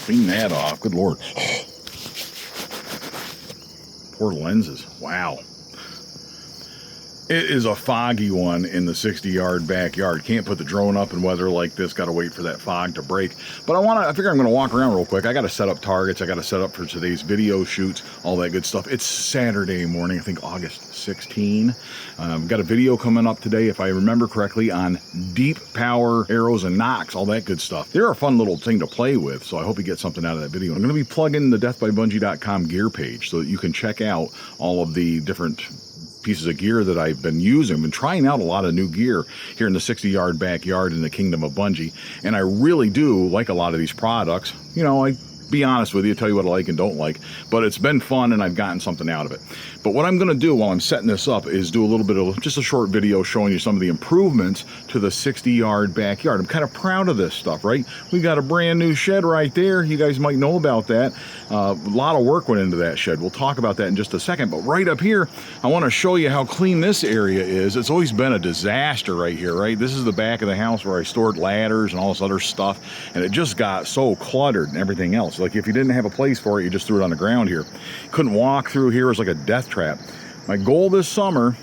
Clean that off. Good Lord. Poor lenses. Wow. It is a foggy one in the 60-yard backyard. Can't put the drone up in weather like this. Got to wait for that fog to break. But I figure I'm going to walk around real quick. I got to set up targets. I got to set up for today's video shoots, all that good stuff. It's Saturday morning, I think August 16. Got a video coming up today, if I remember correctly, on deep power arrows and nocks, all that good stuff. They're a fun little thing to play with, so I hope you get something out of that video. I'm going to be plugging the deathbybungie.com gear page so that you can check out all of the different pieces of gear that I've been using. I've been trying out a lot of new gear here in the 60-yard backyard in the kingdom of Bunjie, and I really do like a lot of these products. You know, I be honest with you, tell you what I like and don't like, but it's been fun and I've gotten something out of it. But what I'm going to do while I'm setting this up is do a little bit of just a short video showing you some of the improvements to the 60-yard backyard. I'm kind of proud of this stuff, right? We got a brand new shed right there. You guys might know about that. A lot of work went into that shed. We'll talk about that in just a second. But right up here, I want to show you how clean this area is. It's always been a disaster right here, right? This is the back of the house where I stored ladders and all this other stuff, and it just got so cluttered and everything else. Like if you didn't have a place for it, you just threw it on the ground here. Couldn't walk through here. It was like a death trap. My goal this summer,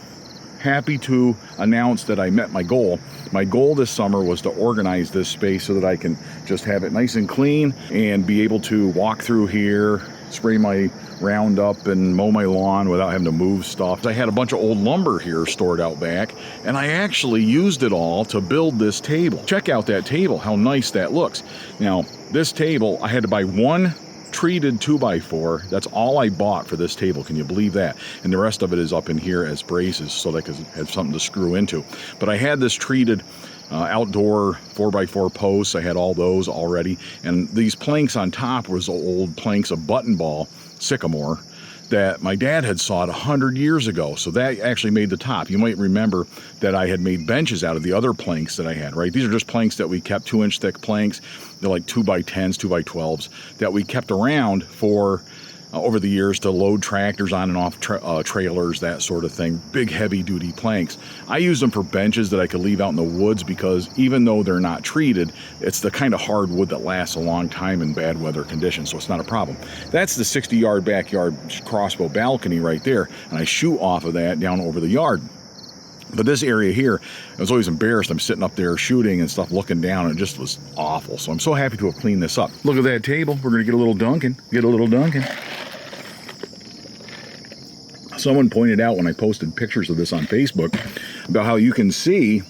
happy to announce that I met my goal. My goal this summer was to organize this space so that I can just have it nice and clean and be able to walk through here, spray my Roundup and mow my lawn without having to move stuff. I had a bunch of old lumber here stored out back, and I actually used it all to build this table. Check out that table, how nice that looks. Now, this table, I had to buy one treated 2x4. That's all I bought for this table. Can you believe that? And the rest of it is up in here as braces so that I could have something to screw into. But I had this treated outdoor 4x4 posts. I had all those already. And these planks on top was old planks of button ball sycamore that my dad had sawed 100 years ago. So that actually made the top. You might remember that I had made benches out of the other planks that I had, right? These are just planks that we kept, 2-inch thick planks. They're like 2x10s, 2x12s that we kept around for over the years to load tractors on and off trailers, that sort of thing. Big heavy duty planks. I use them for benches that I could leave out in the woods because even though they're not treated, it's the kind of hard wood that lasts a long time in bad weather conditions, so it's not a problem. That's the 60-yard backyard crossbow balcony right there, and I shoot off of that down over the yard. But this area here, I was always embarrassed. I'm sitting up there shooting and stuff, looking down, and it just was awful. So I'm so happy to have cleaned this up. Look at that table. We're going to get a little dunking. Someone pointed out when I posted pictures of this on Facebook about how you can see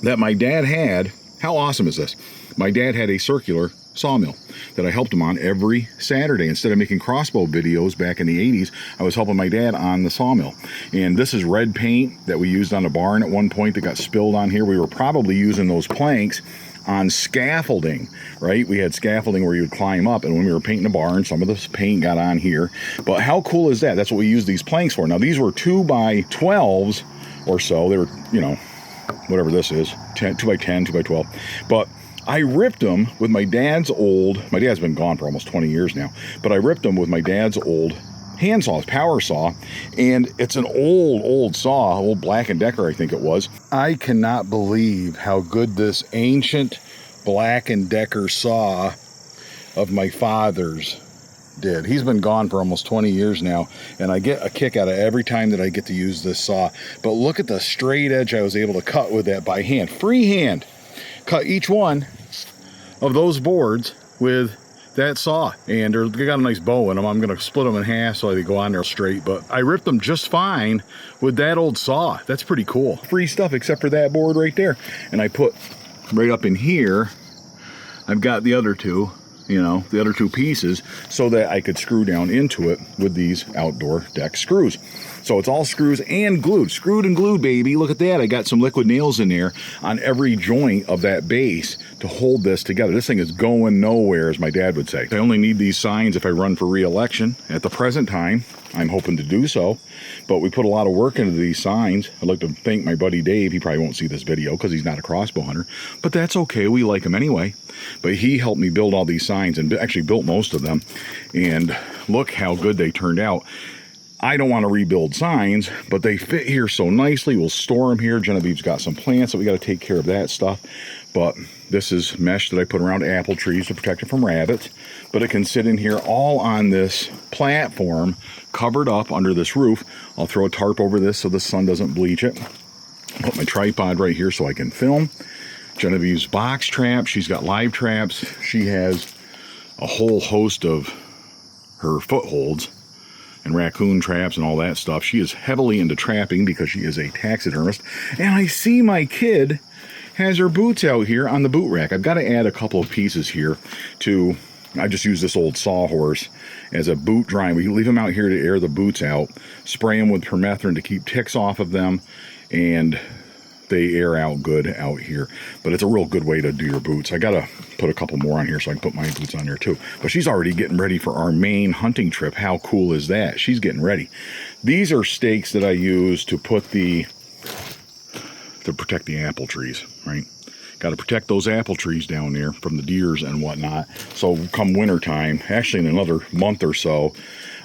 that my dad had, how awesome is this? My dad had a circular sawmill that I helped him on every Saturday. Instead of making crossbow videos back in the 80s, I was helping my dad on the sawmill. And this is red paint that we used on the barn at one point that got spilled on here. We were probably using those planks on scaffolding, right? We had scaffolding where you would climb up, and when we were painting the barn, some of this paint got on here. But how cool is that? That's what we used these planks for. Now, these were 2x12s or so. They were, you know, whatever this is, 2x10, 2x12. But I ripped them with my dad's been gone for almost 20 years now, but I ripped them with my dad's old hand saws, power saw, and it's an old saw, old Black & Decker, I think it was. I cannot believe how good this ancient Black & Decker saw of my father's did. He's been gone for almost 20 years now, and I get a kick out of every time that I get to use this saw. But look at the straight edge I was able to cut with that by hand, freehand. Cut each one of those boards with that saw, and they got a nice bow in them. I'm going to split them in half so they go on there straight, but I ripped them just fine with that old saw. That's pretty cool. Free stuff except for that board right there. And I put right up in here, I've got the other two, you know, the other two pieces so that I could screw down into it with these outdoor deck screws. So it's all screws and glued, screwed and glued, baby. Look at that. I got some liquid nails in there on every joint of that base to hold this together. This thing is going nowhere, as my dad would say. I only need these signs if I run for re-election. At the present time, I'm hoping to do so, but we put a lot of work into these signs. I'd like to thank my buddy Dave. He probably won't see this video because he's not a crossbow hunter, but that's okay. We like him anyway. But he helped me build all these signs and actually built most of them. And look how good they turned out. I don't want to rebuild signs, but they fit here so nicely. We'll store them here. Genevieve's got some plants, so we got to take care of that stuff. But This is mesh that I put around apple trees to protect it from rabbits, but it can sit in here all on this platform covered up under this roof. I'll throw a tarp over this so the sun doesn't bleach it. Put my tripod right here so I can film. Genevieve's box trap. She's got live traps. She has a whole host of her footholds and raccoon traps and all that stuff. She is heavily into trapping because she is a taxidermist. And I see my kid has her boots out here on the boot rack. I've got to add a couple of pieces here to, I just use this old sawhorse as a boot drying. We leave them out here to air the boots out, spray them with permethrin to keep ticks off of them, and they air out good out here. But it's a real good way to do your boots. I got to put a couple more on here so I can put my boots on there too. But she's already getting ready for our main hunting trip. How cool is that? She's getting ready. These are stakes that I use to put to protect the apple trees, right? Got to protect those apple trees down there from the deers and whatnot. So come winter time, actually in another month or so,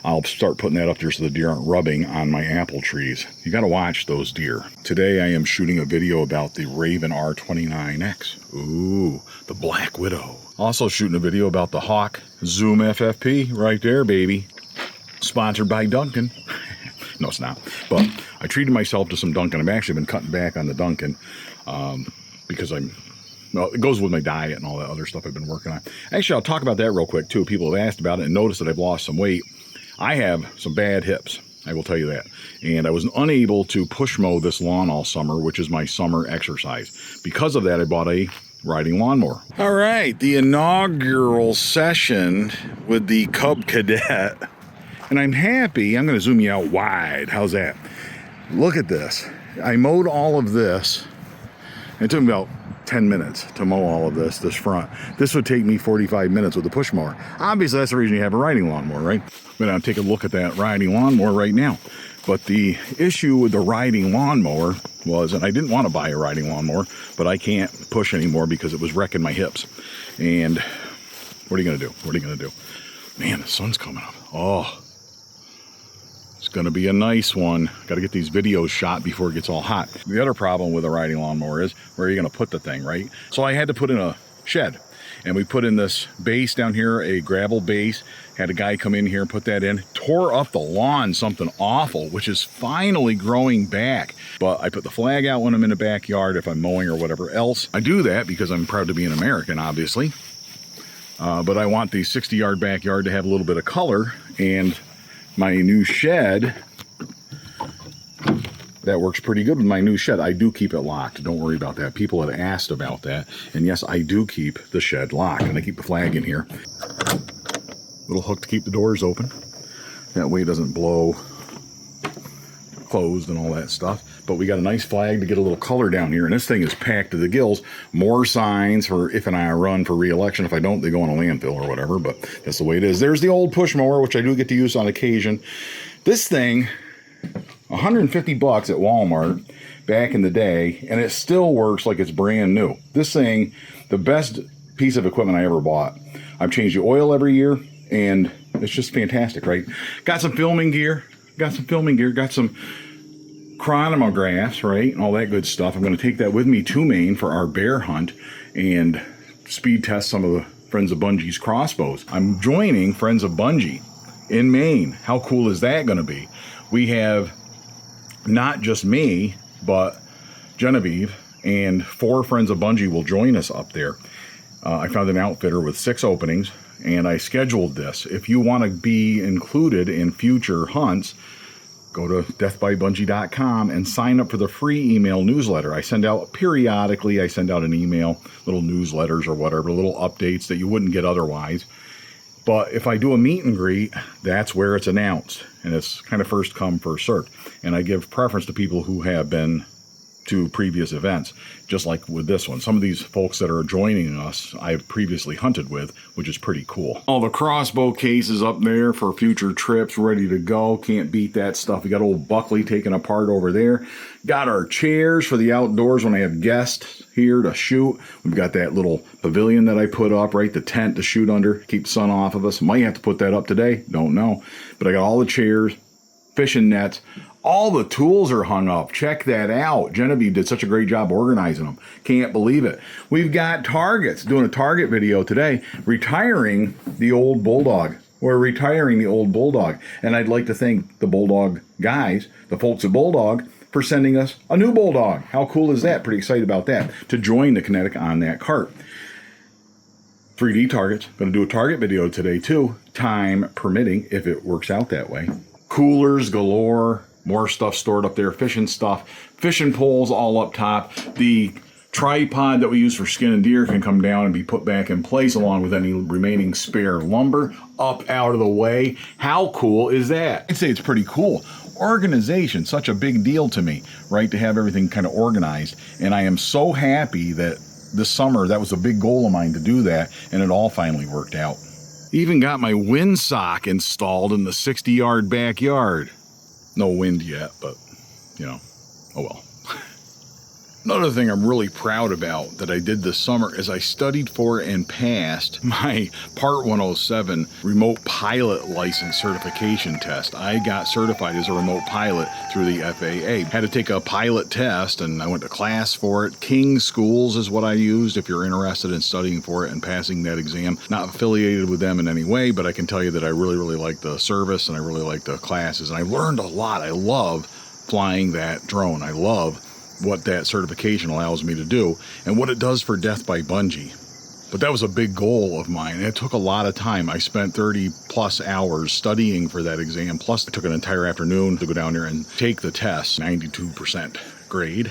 I'll start putting that up there so the deer aren't rubbing on my apple trees. You got to watch those deer. Today I am shooting a video about the Ravin R29X. Ooh, the Black Widow. Also shooting a video about the Hawk Zoom FFP right there, baby. Sponsored by Duncan. No, it's not. But I treated myself to some Dunkin'. I've actually been cutting back on the Dunkin' because well, it goes with my diet and all that other stuff I've been working on. Actually, I'll talk about that real quick, too. People have asked about it and noticed that I've lost some weight. I have some bad hips. I will tell you that. And I was unable to push mow this lawn all summer, which is my summer exercise. Because of that, I bought a riding lawnmower. All right, the inaugural session with the Cub Cadet. And I'm happy. I'm going to zoom you out wide. How's that? Look at this. I mowed all of this. It took me about 10 minutes to mow all of this front. This would take me 45 minutes with a push mower. Obviously, that's the reason you have a riding lawnmower, right? I'm going to take a look at that riding lawnmower right now. But the issue with the riding lawnmower was, and I didn't want to buy a riding lawnmower, but I can't push anymore because it was wrecking my hips. And what are you going to do? What are you going to do? Man, the sun's coming up. Oh. It's going to be a nice one. Got to get these videos shot before it gets all hot. The other problem with a riding lawnmower is where are you going to put the thing, right? So I had to put in a shed. And we put in this base down here, a gravel base. Had a guy come in here and put that in. Tore up the lawn, something awful, which is finally growing back. But I put the flag out when I'm in the backyard, if I'm mowing or whatever else. I do that because I'm proud to be an American, obviously. But I want the 60-yard backyard to have a little bit of color. And my new shed, that works pretty good with my new shed. I do keep it locked. Don't worry about that. People have asked about that. And yes, I do keep the shed locked. And I keep the flag in here. Little hook to keep the doors open. That way it doesn't blow closed and all that stuff. But we got a nice flag to get a little color down here. And this thing is packed to the gills. More signs for if and I run for re-election. If I don't, they go in a landfill or whatever. But that's the way it is. There's the old push mower, which I do get to use on occasion. This thing, 150 bucks at Walmart back in the day, and it still works like it's brand new. This thing, the best piece of equipment I ever bought. I've changed the oil every year, and it's just fantastic, right? Got some filming gear. Got some chronographs, right? And all that good stuff. I'm going to take that with me to Maine for our bear hunt and speed test some of the Friends of Bunjie's crossbows. I'm joining Friends of Bunjie in Maine. How cool is that going to be? We have not just me, but Genevieve and 4 Friends of Bunjie will join us up there. I found an outfitter with 6 openings, and I scheduled this. If you want to be included in future hunts, go to deathbybungie.com and sign up for the free email newsletter. I send out periodically, I send out an email, little newsletters or whatever, little updates that you wouldn't get otherwise. But if I do a meet and greet, that's where it's announced. And it's kind of first come, first served. And I give preference to people who have been to previous events, just like with this one. Some of these folks that are joining us, I've previously hunted with, which is pretty cool. All the crossbow cases up there for future trips, ready to go. Can't beat that stuff. We got old Buckley taken apart over there. Got our chairs for the outdoors when I have guests here to shoot. We've got that little pavilion that I put up, right? The tent to shoot under, keep the sun off of us. Might have to put that up today, don't know. But I got all the chairs, fishing nets, All the tools are hung up. Check that out. Genevieve did such a great job organizing them. Can't believe it. We've got targets. Doing a target video today. Retiring the old Bulldog. We're retiring the old Bulldog. And I'd like to thank the Bulldog guys, the folks at Bulldog, for sending us a new Bulldog. How cool is that? Pretty excited about that. To join the Kinetic on that cart. 3D targets. Going to do a target video today too. Time permitting, if it works out that way. Coolers galore. More stuff stored up there. Fishing stuff. Fishing poles all up top. The tripod that we use for skinning deer can come down and be put back in place along with any remaining spare lumber up out of the way. How cool is that? I'd say it's pretty cool. Organization, such a big deal to me, right? To have everything kind of organized. And I am so happy that this summer, that was a big goal of mine to do that, and it all finally worked out. Even got my windsock installed in the 60-yard backyard. No wind yet, but, you know, oh well. Another thing I'm really proud about that I did this summer is I studied for and passed my Part 107 remote pilot license certification test. I got certified as a remote pilot through the FAA. Had to take a pilot test and I went to class for it. King Schools is what I used if you're interested in studying for it and passing that exam. Not affiliated with them in any way, but I can tell you that I really, really like the service and I really like the classes. And I learned a lot. I love flying that drone. I love what that certification allows me to do and what it does for death by Bunjie. But that was a big goal of mine. And it took a lot of time. I spent 30 plus hours studying for that exam. Plus I took an entire afternoon to go down there and take the test. 92% grade.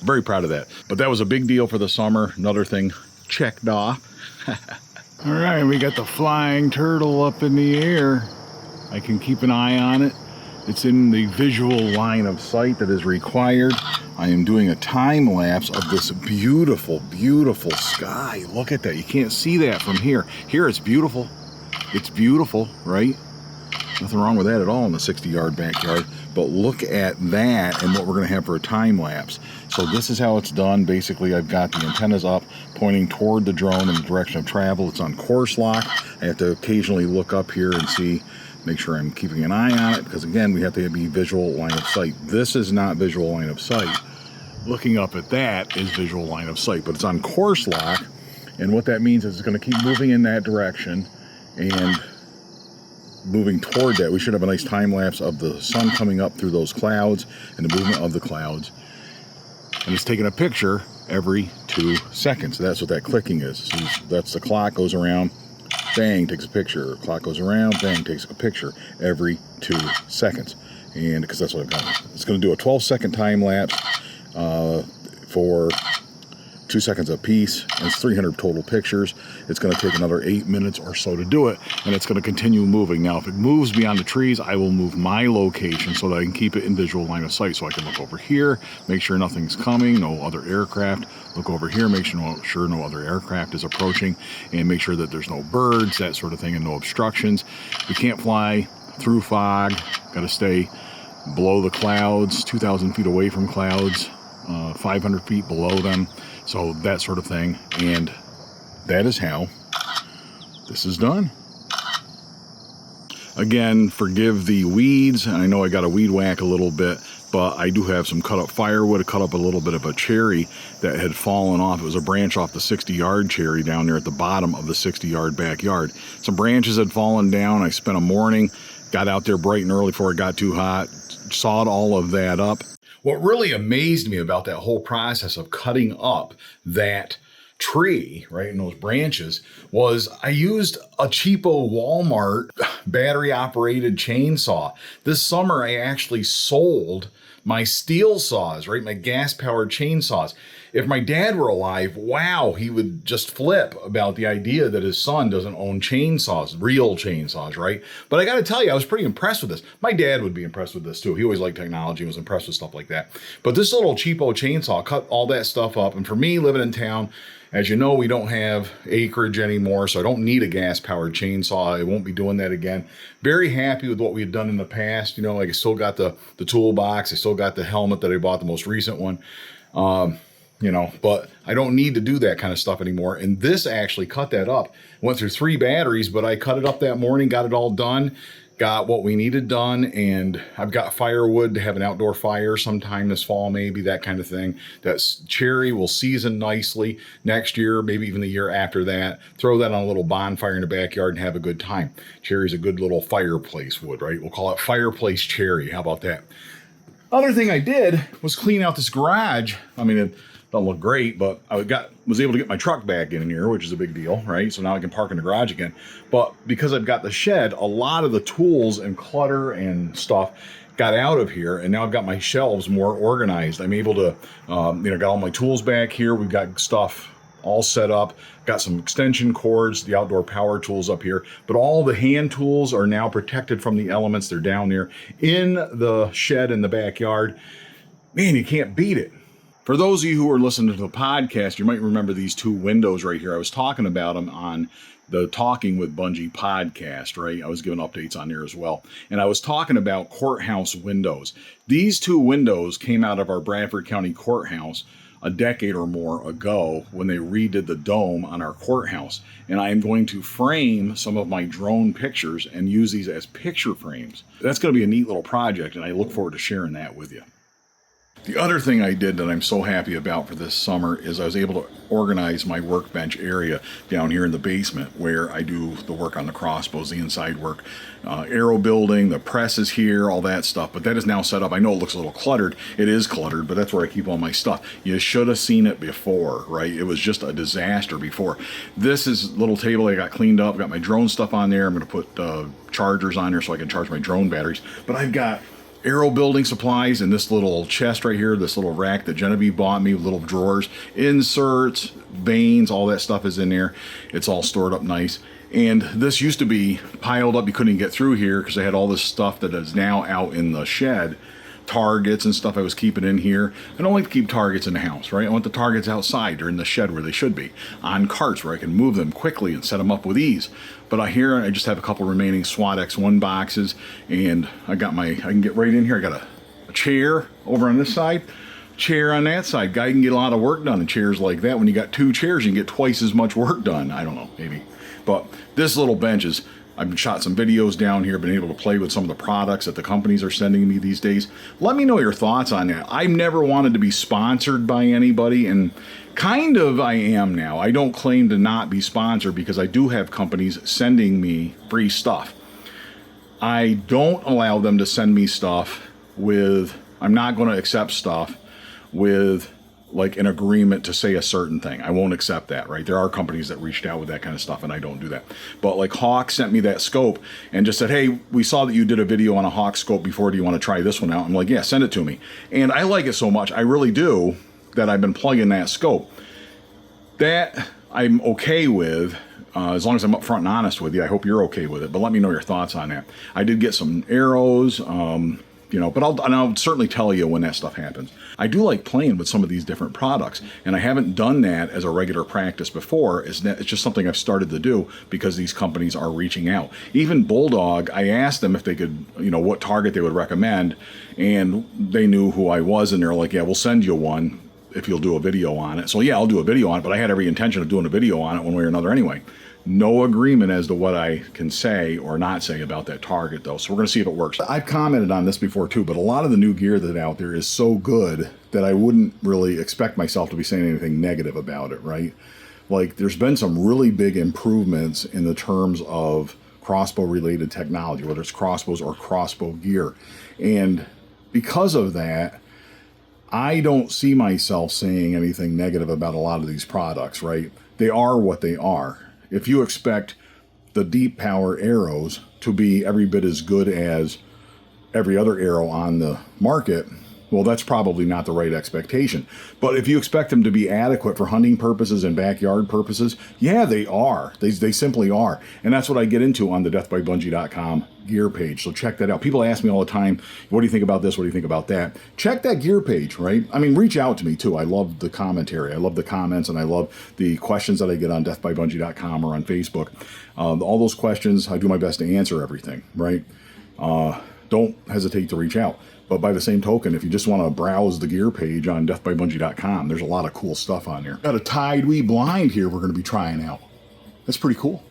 Very proud of that. But that was a big deal for the summer. Another thing checked off. All right, we got the flying turtle up in the air. I can keep an eye on it. It's in the visual line of sight that is required. I am doing a time lapse of this beautiful, beautiful sky. Look at that. You can't see that from here. Here it's beautiful. It's beautiful, right? Nothing wrong with that at all in the 60-yard backyard. But look at that and what we're going to have for a time lapse. So this is how it's done. Basically, I've got the antennas up pointing toward the drone in the direction of travel. It's on course lock. I have to occasionally look up here and see, make sure I'm keeping an eye on it, because again, we have to be visual line of sight. This is not visual line of sight. Looking up at that is visual line of sight, but it's on course lock, and what that means is it's going to keep moving in that direction and moving toward that. We should have a nice time lapse of the sun coming up through those clouds and the movement of the clouds. And it's taking a picture every 2 seconds. That's what that clicking is. So that's the clock goes around, bang, takes a picture. Clock goes around, bang, takes a picture every 2 seconds. And because that's what I've got. It's going to do a 12-second time lapse for 2 seconds a piece. And it's 300 total pictures. It's going to take another 8 minutes or so to do it. And it's going to continue moving. Now, if it moves beyond the trees, I will move my location so that I can keep it in visual line of sight. So I can look over here, make sure nothing's coming, no other aircraft. Look over here, make sure no other aircraft is approaching, and make sure that there's no birds, that sort of thing, and no obstructions. We can't fly through fog. Got to stay below the clouds, 2,000 feet away from clouds, 500 feet below them. So that sort of thing. And that is how this is done. Again, forgive the weeds. I know I got to weed whack a little bit, but I do have some cut up firewood. I cut up a little bit of a cherry that had fallen off. It was a branch off the 60-yard cherry down there at the bottom of the 60-yard backyard. Some branches had fallen down. I spent a morning, got out there bright and early before it got too hot, sawed all of that up. What really amazed me about that whole process of cutting up that tree, right, in those branches, was I used a cheapo Walmart battery-operated chainsaw. This summer, I actually sold my steel saws, right, my gas-powered chainsaws. If my dad were alive, wow, he would just flip about the idea that his son doesn't own chainsaws, real chainsaws, right? But I got to tell you, I was pretty impressed with this. My dad would be impressed with this too. He always liked technology and was impressed with stuff like that. But this little cheapo chainsaw cut all that stuff up. And for me, living in town, as you know, we don't have acreage anymore, so I don't need a gas-powered chainsaw. I won't be doing that again. Very happy with what we had done in the past. You know, like I still got the toolbox. I still got the helmet that I bought, the most recent one. You know, but I don't need to do that kind of stuff anymore. And this actually cut that up. Went through 3 batteries, but I cut it up that morning, got it all done, got what we needed done, and I've got firewood to have an outdoor fire sometime this fall, maybe, that kind of thing. That cherry will season nicely next year, maybe even the year after that. Throw that on a little bonfire in the backyard and have a good time. Cherry's a good little fireplace wood, right? We'll call it fireplace cherry. How about that? Other thing I did was clean out this garage. I mean, it don't look great, but I was able to get my truck back in here, which is a big deal, right? So now I can park in the garage again. But because I've got the shed, a lot of the tools and clutter and stuff got out of here, and now I've got my shelves more organized. I'm able to, got all my tools back here. We've got stuff all set up. Got some extension cords, the outdoor power tools up here, but all the hand tools are now protected from the elements. They're down there in the shed in the backyard. Man, you can't beat it. For those of you who are listening to the podcast, you might remember these two windows right here. I was talking about them on the Talking with Bunjie podcast, right? I was giving updates on there as well. And I was talking about courthouse windows. These two windows came out of our Bradford County Courthouse a decade or more ago when they redid the dome on our courthouse. And I am going to frame some of my drone pictures and use these as picture frames. That's going to be a neat little project, and I look forward to sharing that with you. The other thing I did that I'm so happy about for this summer is I was able to organize my workbench area down here in the basement where I do the work on the crossbows, the inside work, arrow building, the press is here, all that stuff. But that is now set up. I know it looks a little cluttered. It is cluttered, but that's where I keep all my stuff. You should have seen it before, right? It was just a disaster before. This is a little table I got cleaned up. Got my drone stuff on there. I'm going to put chargers on there so I can charge my drone batteries. But I've got arrow building supplies in this little chest right here, this little rack that Genevieve bought me with little drawers, inserts, vanes, all that stuff is in there. It's all stored up nice. And this used to be piled up. You couldn't get through here because I had all this stuff that is now out in the shed. Targets and stuff I was keeping in here. I don't like to keep targets in the house, right? I want the targets outside or in the shed where they should be, on carts where I can move them quickly and set them up with ease. But I just have a couple remaining SWAT X1 boxes, and I can get right in here. I got a chair over on this side, chair on that side. Guy can get a lot of work done in chairs like that. When you got two chairs, you can get twice as much work done. I don't know, maybe. But this little bench is, I've shot some videos down here, been able to play with some of the products that the companies are sending me these days. Let me know your thoughts on that. I've never wanted to be sponsored by anybody, and kind of I am now. I don't claim to not be sponsored because I do have companies sending me free stuff. I don't allow them to send me stuff I'm not going to accept stuff with like an agreement to say a certain thing. I won't accept that, right? There are companies that reached out with that kind of stuff, and I don't do that. But like Hawk sent me that scope and just said, hey, we saw that you did a video on a Hawk scope before. Do you want to try this one out? I'm like, yeah, send it to me. And I like it so much, I really do, that I've been plugging that scope. That I'm okay with, as long as I'm upfront and honest with you. I hope you're okay with it, but let me know your thoughts on that. I did get some arrows, but I'll certainly tell you when that stuff happens. I do like playing with some of these different products, and I haven't done that as a regular practice before. It's just something I've started to do because these companies are reaching out. Even Bulldog, I asked them if they could, what target they would recommend, and they knew who I was, and they're like, yeah, we'll send you one if you'll do a video on it. So yeah, I'll do a video on it, but I had every intention of doing a video on it one way or another anyway. No agreement as to what I can say or not say about that target, though. So we're going to see if it works. I've commented on this before, too, but a lot of the new gear that's out there is so good that I wouldn't really expect myself to be saying anything negative about it, right? Like, there's been some really big improvements in the terms of crossbow-related technology, whether it's crossbows or crossbow gear. And because of that, I don't see myself saying anything negative about a lot of these products, right? They are what they are. If you expect the deep power arrows to be every bit as good as every other arrow on the market, well, that's probably not the right expectation. But if you expect them to be adequate for hunting purposes and backyard purposes, yeah, they are. They simply are. And that's what I get into on the deathbybunjie.com gear page. So check that out. People ask me all the time, what do you think about this? What do you think about that? Check that gear page, right? I mean, reach out to me too. I love the commentary. I love the comments, and I love the questions that I get on deathbybunjie.com or on Facebook. All those questions, I do my best to answer everything, right? Don't hesitate to reach out. But by the same token, if you just want to browse the gear page on deathbybunjie.com, there's a lot of cool stuff on there. Got a Tide Wee blind here we're going to be trying out. That's pretty cool.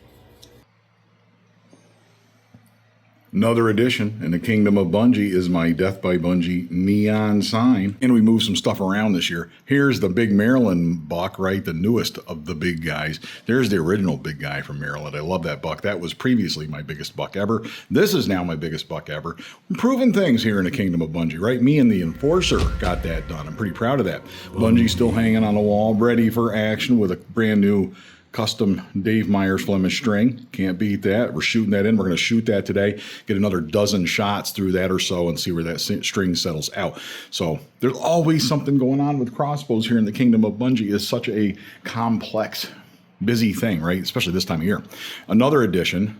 Another addition in the kingdom of Bunjie is my Death by Bunjie neon sign. And we moved some stuff around this year. Here's the big Maryland buck, right? The newest of the big guys. There's the original big guy from Maryland. I love that buck. That was previously my biggest buck ever. This is now my biggest buck ever. Improving things here in the kingdom of Bunjie, right? Me and the Enforcer got that done. I'm pretty proud of that. Bunjie's still hanging on the wall, ready for action with a brand new custom Dave Myers Flemish string. Can't beat that. We're shooting that in. We're going to shoot that today, get another dozen shots through that or so and see where that string settles out. So there's always something going on with crossbows here in the kingdom of Bunjie. It's such a complex, busy thing, right? Especially this time of year. Another addition.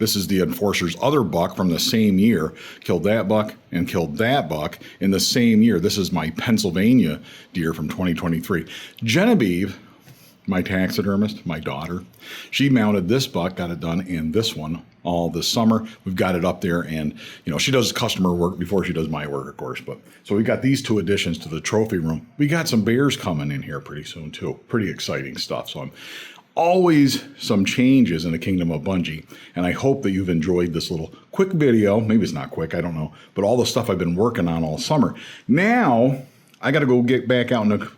This is the Enforcer's other buck from the same year. Killed that buck and killed that buck in the same year. This is my Pennsylvania deer from 2023. Genevieve, my taxidermist, my daughter, she mounted this buck, got it done, and this one all this summer. We've got it up there, and she does customer work before she does my work, of course. But so we got these two additions to the trophy room. We got some bears coming in here pretty soon too. Pretty exciting stuff. So I'm always some changes in the kingdom of Bunjie, and I hope that you've enjoyed this little quick video. Maybe it's not quick, I don't know, but all the stuff I've been working on all summer. Now I got to go get back out in the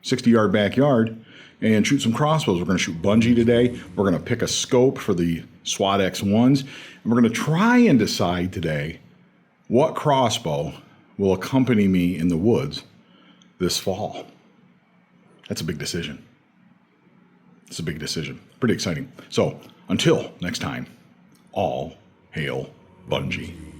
60-yard backyard and shoot some crossbows. We're going to shoot Bunjie today. We're going to pick a scope for the SWAT X1s. And we're going to try and decide today what crossbow will accompany me in the woods this fall. That's a big decision. It's a big decision. Pretty exciting. So until next time, all hail Bunjie.